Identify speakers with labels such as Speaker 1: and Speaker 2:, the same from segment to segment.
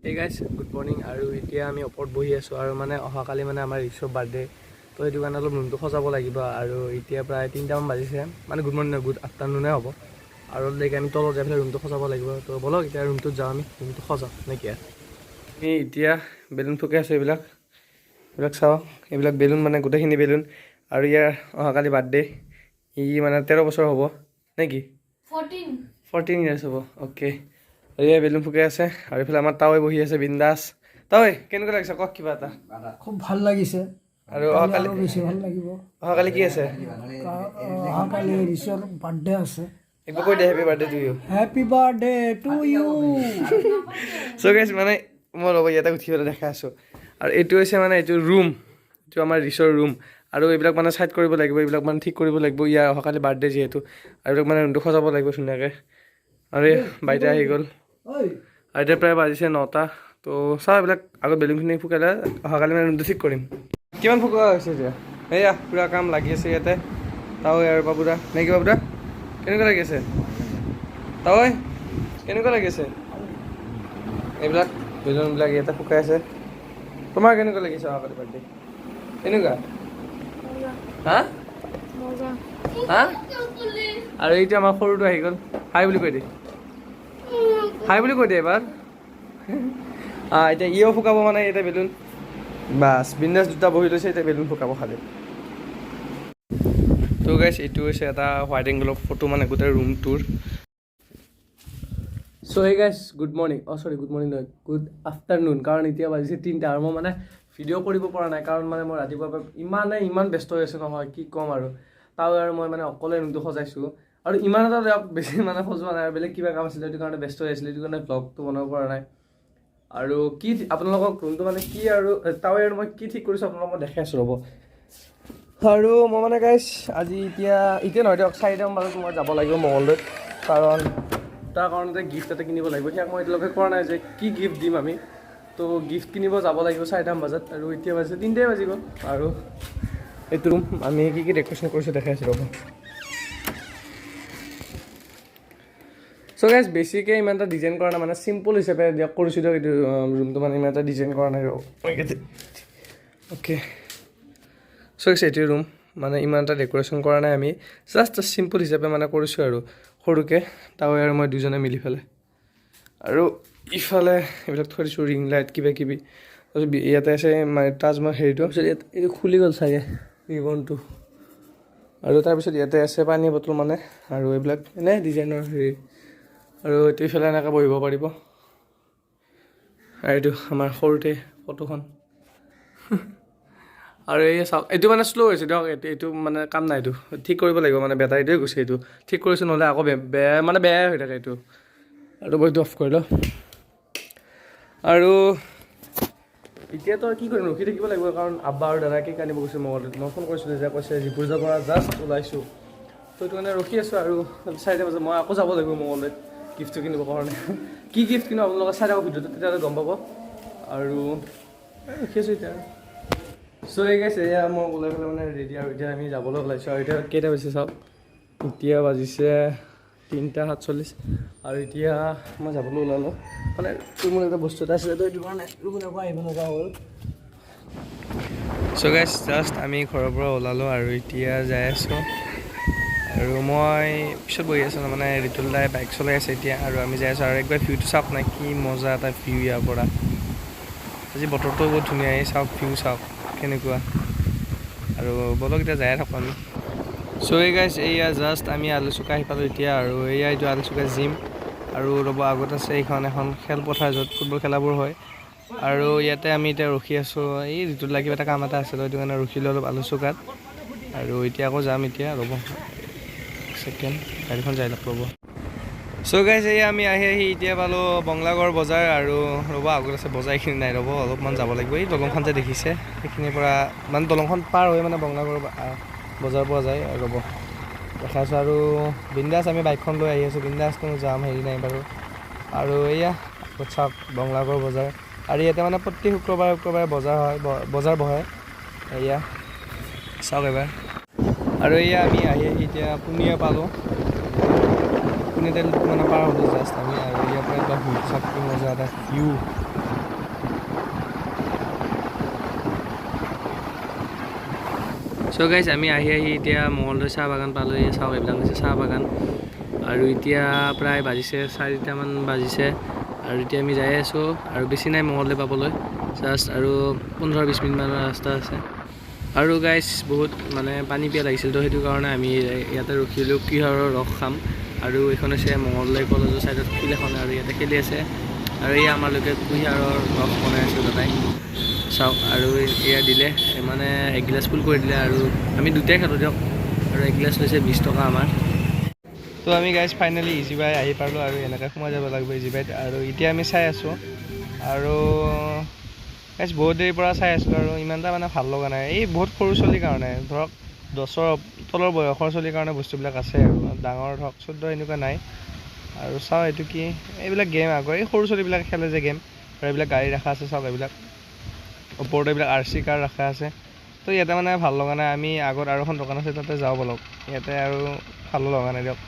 Speaker 1: Hey guys, good morning. আৰু এতিয়া আমি ওপৰত বহি আছো আৰু মানে অহাকালি মানে আমাৰ ৰিচৰ বাৰ্থডে তো সেইটো কাৰণে অলপ ৰুমটো সজাব লাগিব আৰু এতিয়া প্ৰায় 3টা মান বাজিছে মানে গুড মৰ্নিং গুড আফটাৰনুনে হ'ব আৰু লাইক আমি তলত যাই পেলাই ৰুমটো সজাব লাগিব তো বলক এতিয়া ৰুমটোত যাওঁ আমি ৰুমটো সজাওঁ নেকি আমি এতিয়া বেলুন ফুকে আছো এইবিলাক চাওঁ এইবিলাক বেলুন মানে গোটেইখিনি বেলুন আৰু ইয়াৰ অহাকালি বাৰ্থডে মানে 13 বছৰ হ'ব নেকি 14 years হ'ব অ'কে এই বেলুন ফুকে আছে আৰু এইফালে আমাৰ তাৱৈ বহি আছে বিন্দাছ তাৱৈ কেনেকুৱা লাগিছে কওক কিবা এটা
Speaker 2: খুব ভাল লাগিছে
Speaker 1: আৰু অহাকালি
Speaker 2: বেছি ভাল লাগিব
Speaker 1: অহাকালি কি আছে
Speaker 2: অহাকালি ৰিচৰ বাৰ্থডে আছে
Speaker 1: একবাৰ কৈ দে happy birthday to you
Speaker 2: happy birthday to you
Speaker 1: so' guys মানে মই ৰ'ব ইয়াতে উঠি পেলাই দেখাই আছোঁ আৰু এইটো হৈছে মানে এইটো ৰুম এইটো আমাৰ ৰিচৰ ৰুম আৰু এইবিলাক মানে চাইড কৰিব লাগিব এইবিলাক মানে ঠিক কৰিব লাগিব ইয়াৰ অহাকালি বাৰ্থডে যিহেতু আৰু এইবিলাক মানে ৰুমটো সজাব লাগিব ধুনীয়াকৈ আৰু বাইতে আহি গ'ল আৰু এতিয়া প্ৰায় বাজিছে 9টা তো চাওঁ এইবিলাক আগত বেলুনখিনি ফুকালে অহাকালি মানে ৰুমটো ঠিক কৰিম কিমান ফুকুৱা হৈছে এতিয়া এয়া পূৰা কাম লাগি আছে ইয়াতে তাৱৈ আৰু বাবুদা নে কি বাবুদা কেনেকুৱা লাগি আছে তাৱৈ কেনেকুৱা লাগি আছে এইবিলাক বেলুনবিলাক ইয়াতে ফুকাই আছে তোমাৰ কেনেকুৱা লাগিছে অহাকালি বাৰ্থডে কেনেকুৱা হা হা আৰু এইটো আমাৰ সৰুটো আহি গ'ল হাই বুলি কৈ দে এবাৰ এতিয়া ইও ফুকাব মানে এতিয়া বেলুন বাছ বিন্দাছ দুটা বহি লৈছে এতিয়া বেলুন ফুকাব খালি তো গাইছ এইটো হৈছে এটা হোৱাইট এংগলৰ ফটো মানে গোটেই ৰুমটোৰ চ' হে গাইছ গুড মৰ্ণিং চৰি গুড মৰ্ণিং নহয় গুড আফটাৰনুন কাৰণ এতিয়া বাজিছে 3টা আৰু মই মানে ভিডিঅ' কৰিব পৰা নাই কাৰণ মানে মই ৰাতিপুৱাৰ পৰা ইমান ব্যস্ত হৈ আছোঁ নহয় কি ক'ম আৰু আৰু মই মানে অকলে ৰুমটো সজাইছোঁ আৰু ইমান এটা বেছি মানে সজোৱা নাই আৰু বেলেগ কিবা কাম আছিলে সেইটো কাৰণে ব্যস্ত হৈ আছিলে সেইটো কাৰণে ব্লগটো বনাব পৰা নাই আৰু কি আপোনালোকক ৰুমটো মানে কি আৰু তাৱৈ আৰু মই কি ঠিক কৰিছোঁ আপোনালোকক মই দেখাই আছোঁ ৰ'ব আৰু মই মানে গাইছ আজি এতিয়া নহয় দিয়ক 4টামান বজাত মই যাব লাগিব মঙলদৈত কাৰণ তাৰ কাৰণতে গিফ্ট এটা কিনিব লাগিব সেয়াক মই এতিয়ালৈকে কৰা নাই যে কি গিফ্ট দিম আমি তো গিফ্ট কিনিব যাব লাগিব 4টামান বজাত আৰু এতিয়া বাজিছে 3টাই বাজিব আৰু এইটো ৰুম আমি কি ডেক'ৰেশ্যন কৰিছোঁ দেখাই আছোঁ ৰ'ব চ' গাইজ বেছিকৈ ইমান এটা ডিজাইন কৰা নাই মানে চিম্পল হিচাপে দিয়ক কৰিছোঁ দিয়ক এইটো ৰুমটো মানে ইমান এটা ডিজাইন কৰা নাই অ'কে চ' গাইজ এইটো ৰুম মানে ইমান এটা ডেক'ৰেশ্যন কৰা নাই আমি জাষ্ট চিম্পল হিচাপে মানে কৰিছোঁ আৰু সৰুকৈ তাৱৈ আৰু মই দুজনে মিলি পেলাই আৰু ইফালে এইবিলাক থৈ দিছোঁ ৰিং লাইট কিবা কিবি তাৰপিছত ইয়াতে আছে মানে তাজমহল হেৰিটো তাৰপিছত ইয়াত এইটো খুলি গ'ল চাগে ৰিবনটো আৰু তাৰপিছত ইয়াতে আছে পানী বটল মানে আৰু এইবিলাক এনেই ডিজাইনৰ হেৰি আৰু এইটো ইফালে এনেকৈ বহিব পাৰিব আৰু এইটো আমাৰ সৰুতে ফটোখন আৰু এই চাওক এইটো মানে শ্ল' হৈছে দিয়ক এইটো মানে কাম নাই এইটো ঠিক কৰিব লাগিব মানে বেটাৰীটোৱে গৈছে এইটো ঠিক কৰিছোঁ নহ'লে আকৌ বেয়াই হৈ থাকে এইটো আৰু এইটো অফ কৰি লওঁ আৰু এতিয়াতো কি কৰিম ৰখি থাকিব লাগিব কাৰণ আব্বা আৰু দাদাই কেক আনিব গৈছে মঙলদৈত মই ফোন কৰিছিলোঁ যে কৈছে ৰিপুজাৰ পৰা জাষ্ট ওলাইছোঁ তো সেইটো কাৰণে ৰখি আছোঁ আৰু 4টা বজাত মই আকৌ যাব লাগিব মঙলদৈত গিফ্টটো কিনিবৰ কাৰণে কি গিফ্ট কিনো আপোনালোকে চাই থাকক ভিডিঅ'টো তেতিয়াহ'লে গম পাব আৰু ৰখি আছোঁ এতিয়া চ' এই গাইছে এয়া মই ওলাই পেলাই মানে ৰেডি আৰু এতিয়া আমি যাবলৈ ওলাইছোঁ আৰু এতিয়া কেইটা বাজিছে চাওক এতিয়া বাজিছে 3:47 আৰু এতিয়া মই যাবলৈ ওলালোঁ মানে ৰুমত এটা বস্তু এটা আছিলে তো এইটো কাৰণে ৰুমত আকৌ আহিব লগা হ'ল চ' গাইছ জাষ্ট আমি ঘৰৰ পৰা ওলালোঁ আৰু এতিয়া যাই আছোঁ আৰু মই পিছত বহি আছোঁ মানে ৰিতুল দাই বাইক চলাই আছে এতিয়া আৰু আমি যাই আছোঁ আৰু একবাৰ ভিউটো চাওক নাই কি মজা এটা ভিউ ইয়াৰ পৰা আজি বতৰটো বহুত ধুনীয়া চাওক ভিউ চাওক কেনেকুৱা আৰু বলক এতিয়া যাই থাকোঁ আমি চ' এই গাইছ এয়া জাষ্ট আমি আলুচুকা আহি পালোঁ এতিয়া আৰু এয়া এইটো আলুচুকা জিম আৰু ৰ'ব আগত আছে এখন খেলপথাৰ য'ত ফুটবল খেলাবোৰ হয় আৰু ইয়াতে আমি এতিয়া ৰখি আছোঁ এই ঋতুত কিবা এটা কাম এটা আছিলে সেইটো কাৰণে ৰখিলোঁ অলপ আলুচুকাত আৰু এতিয়া আকৌ যাম এতিয়া ৰ'ব ছেকেণ্ড গাড়ীখন যাই লওক ৰ'ব চ' গাইছ এয়া আমি আহি এতিয়া পালোঁ বঙলাগড় বজাৰ আৰু ৰ'ব আগত আছে বজাৰ এইখিনি নাই ৰ'ব অলপমান যাব লাগিব এই দলংখন যে দেখিছে সেইখিনিৰ পৰা মানে দলংখন পাৰ হৈ মানে বঙলাগড় বজাৰ পোৱা যায় আৰু ৰ'ব দেখাইছোঁ আৰু বিন্দাছ আমি বাইকখন লৈ আহি আছোঁ বিন্দাছ কোনো যাম হেৰি নাই বাৰু আৰু এয়া চাওক বঙলাগড় বজাৰ আৰু ইয়াতে মানে প্ৰতি শুক্ৰবাৰে বজাৰ বহে এয়া চাওক এবাৰ আৰু এয়া আমি আহি এতিয়া পুনিয়া পালোঁ পুনিতে মানে পাৰ হ'লোঁ জাষ্ট আমি আৰু ইয়াৰ পৰা এটা চাওক কি মজা এটা ভিউ চ' গাইজ আমি আহি এতিয়া মঙলদৈ চাহ বাগান পালোঁ। এই চাওক এইবিলাক হৈছে চাহ বাগান। আৰু এতিয়া প্ৰায় বাজিছে 4টামান বাজিছে আৰু এতিয়া আমি যাই আছোঁ আৰু বেছি নাই মঙলদৈ পাবলৈ, জাষ্ট আৰু 15-20 মিনিটমানৰ ৰাস্তা আছে। আৰু গাইজ বহুত মানে পানী পিয়াহ লাগিছিল, তো সেইটো কাৰণে আমি ইয়াতে ৰখিলোঁ কিহৰৰ ৰস খাম। আৰু এইখন হৈছে মঙলদৈ কলেজৰ ছাইডত ফিল্ড এখন আৰু ইয়াতে খেলি আছে। আৰু এই আমালোকে কুঁহিয়াৰৰ ৰস বনাই আছোঁ তাতে চাওক। আৰু এয়া দিলে মানে এগিলাচ ফুল কৰি দিলে আৰু আমি দুটাই খালোঁ দিয়ক। আৰু এগিলাচ লৈছে 20 টকা আমাৰ। তো আমি গাইজ ফাইনেলি ইজি বাই আহি পালোঁ আৰু এনেকৈ সোমাই যাব লাগিব ইজি বাইত। আৰু এতিয়া আমি চাই আছোঁ আৰু গাইজ বহুত দেৰিৰ পৰা চাই আছিলোঁ আৰু ইমান এটা মানে ভাল লগা নাই। এই বহুত সৰু ছোৱালীৰ কাৰণে ধৰক 10ৰ তলৰ বয়সৰ ছোৱালীৰ কাৰণে বস্তুবিলাক আছে আৰু ডাঙৰ ধৰক 14 এনেকুৱা নাই। আৰু চাওঁ এইটো কি, এইবিলাক গেম আগৰ এই সৰু ছোৱালীবিলাক খেলে যে গেম, আৰু এইবিলাক গাড়ী ৰাখা আছে চাওক। এইবিলাক ওপৰত এইবিলাক RC কাৰ ৰাখা আছে। তো ইয়াতে মানে ভাল লগা নাই। আমি আগত আৰু এখন দোকান আছে তাতে যাওঁ বলক, ইয়াতে আৰু ভালো লগা নাই দিয়ক।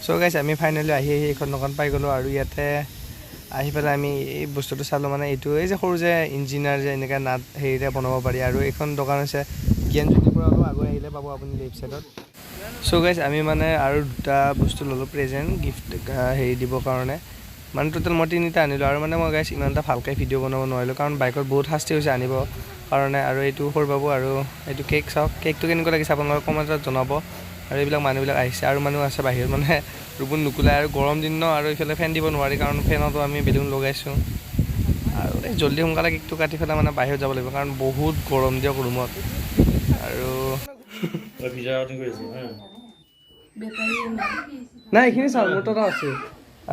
Speaker 1: চ' গাইজ আমি ফাইনেলি আহি এইখন দোকান পাই গ'লোঁ। আৰু ইয়াতে আহি পেলাই আমি এই বস্তুটো চালোঁ, মানে এইটো এই যে সৰু যে ইঞ্জিনাৰ যে এনেকৈ নাট হেৰিৰে বনাব পাৰি। আৰু এইখন দোকান হৈছে জ্ঞানজ্যোতিৰ পৰা অলপ আগুৱাই আহিলে পাব আপুনি লেফ্ট ছাইডত। চ' গাইজ আমি মানে আৰু দুটা বস্তু ল'লোঁ প্ৰেজেণ্ট গিফ্ট হেৰি দিবৰ কাৰণে। মানে টোটেল মই 3টা আনিলোঁ। আৰু মানে মই গাইজ ইমান এটা ভালকৈ ভিডিঅ' বনাব নোৱাৰিলোঁ কাৰণ বাইকত বহুত শাস্তি হৈছে আনিব কাৰণে। আৰু এইটো সৰু বাবু আৰু এইটো কেক চাওক, কেকটো কেনেকুৱা লাগিছে আপোনালোকে কমেণ্টত জনাব। আৰু এইবিলাক মানুহবিলাক আহিছে আৰু মানুহ আছে বাহিৰত, মানে ৰুমত নুকুলাই। আৰু গৰম দিন ন, আৰু এইফালে ফেন দিব নোৱাৰি কাৰণ ফেনতো আমি বেলুন লগাইছোঁ। আৰু এই জল্দি সোনকালে কেকটো কাটি পেলাই মানে বাহিৰত যাব লাগিব কাৰণ বহুত গৰম দিয়ক ৰুমত। আৰু নাই এইখিনি চাওক মোৰ তাতে আছে।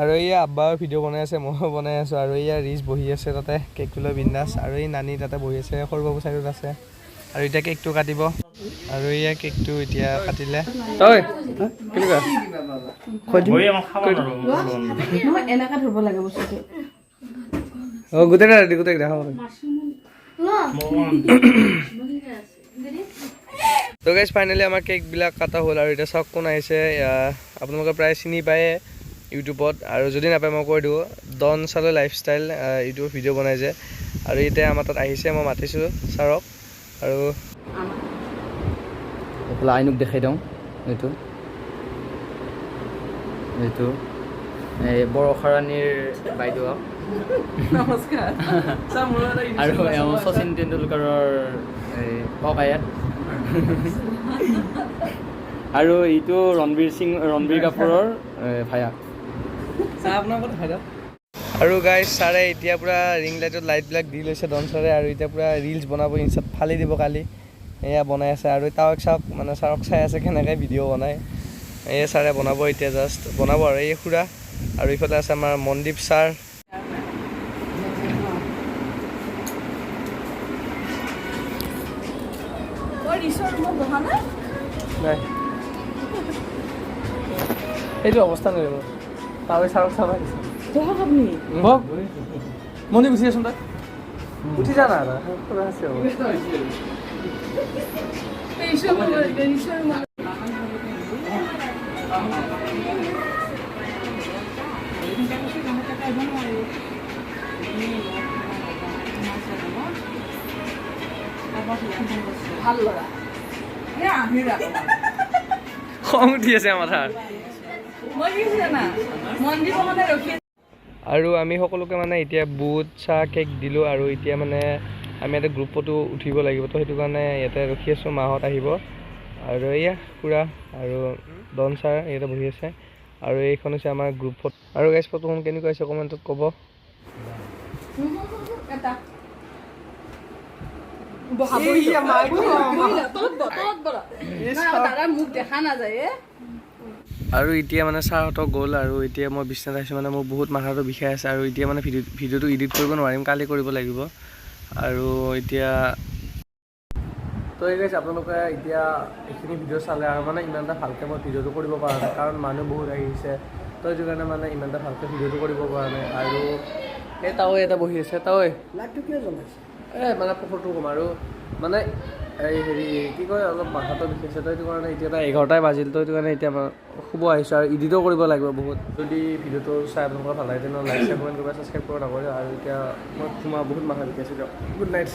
Speaker 1: আৰু এইয়া আব্বাও ভিডিঅ' বনাই আছে, ময়ো বনাই আছোঁ। আৰু এইয়া ৰিচ বহি আছে তাতে কেকটো লৈ বিন্দাছ। আৰু এই নানি তাতে বহি আছে, সৰু বাবু ছাইডত আছে। আৰু এতিয়া কেকটো কাটিব। আৰু এয়া কেকটো এতিয়া কাটিলে। ঐ কেনেকুৱা অঁ গোটেইকেইটা ৰেডি, গোটেইকেইটা খাব লাগে। তো গাইজ ফাইনেলি আমাৰ কেকবিলাক কাটা হ'ল। আৰু এতিয়া চাওক কোন আহিছে, আপোনালোকে প্ৰায় চিনি পায়ে ইউটিউবত। আৰু যদি নাপায় মই কৈ দিওঁ, ডন চালৈ লাইফষ্টাইল ইউটিউব ভিডিঅ' বনাই যে। আৰু এতিয়া আমাৰ তাত আহিছে, মই মাতিছোঁ ছাৰক। আৰু
Speaker 3: এইফালে আইনুক দেখাই দিওঁ। এইটো এইটো এই বৰষাৰাণীৰ বাইদেউ নমস্কাৰ। আৰু শচীন তেণ্ডুলকাৰৰ এই ককায়েক। আৰু এইটো ৰণবীৰ কাপুৰৰ ভায়াক।
Speaker 1: আৰু গাইজ ছাৰে এতিয়া পূৰা ৰিং লাইটত লাইটবিলাক দি লৈছে ডন ছাৰে। আৰু এতিয়া পূৰা ৰিলচ বনাব, ইনষ্টাত ফালি দিব কালি। এয়া বনাই আছে। আৰু তাওক চাওক, মানে ছাৰক চাই আছে কেনেকৈ ভিডিঅ' বনায়। এই ছাৰে বনাব এতিয়া, জাষ্ট বনাব। আৰু এই খুৰা, আৰু ইফালে আছে আমাৰ মনদীপ ছাৰ। নাই সেইটো অৱস্থা নাই বাৰু, তালৈ ছাৰক চাব আহিছে। মন্দিৰ গুচি আছোন, তই উঠি যা না খুৰা আছে।
Speaker 4: ভাল ল'ৰা
Speaker 1: খং উঠি আছে আমাৰ তাত। আৰু আমি সকলোকে মানে এতিয়া বুট চাহ কেক দিলোঁ। আৰু এতিয়া মানে আমি ইয়াতে গ্ৰুপ ফটো উঠিব লাগিব, তো সেইটো কাৰণে ইয়াতে ৰখি আছোঁ, মাহঁত আহিব। আৰু এয়া খুৰা আৰু ডন ছাৰ ইয়াতে বহি আছে। আৰু এইখন হৈছে আমাৰ গ্ৰুপ ফটো। আৰু গাইজ ফটোখন কেনেকুৱা হৈছে কমেণ্টত ক'ব। আৰু এতিয়া মানে ছাৰহঁতক গ'ল। আৰু এতিয়া মই বিচনাত আহিছোঁ, মানে মোৰ বহুত মাথাটো বিষাই আছে। আৰু এতিয়া মানে ভিডিঅ'টো এডিট কৰিব নোৱাৰিম, কালি কৰিব লাগিব। আৰু এতিয়া তো এই গাইজ আপোনালোকে এতিয়া এইখিনি ভিডিঅ' চালে। আৰু মানে ইমান এটা ভালকৈ মই ভিডিঅ'টো কৰিব পৰা নাই কাৰণ মানুহ বহুত আহিছে, তো সেইটো কাৰণে মানে ইমান এটা ভালকৈ ভিডিঅ'টো কৰিব পৰা নাই। আৰু এই তাৱৈ এটা বহি আছে, তাৱৈ
Speaker 2: লাইটটো কিয় জ্বলাইছে?
Speaker 1: এই মানে ফটো কম। আৰু মানে এই হেৰি কি কয় অলপ মাথাটো বিষাইছে তো সেইটো কাৰণে এতিয়া 11টাই বাজিল তো সেইটো কাৰণে এতিয়া শুব আহিছোঁ আৰু এডিটো কৰিব লাগিব বহুত যদি ভিডিঅ'টো চাই আপোনালোকৰ ভাল লাগে তেনেহ'লে লাইক কমেণ্ট কৰিব ছাবস্ক্ৰাইব কৰিব নকৰিব আৰু এতিয়া মই সোমোৱা বহুত মাথা বিষাইছোঁ দিয়ক গুড নাইট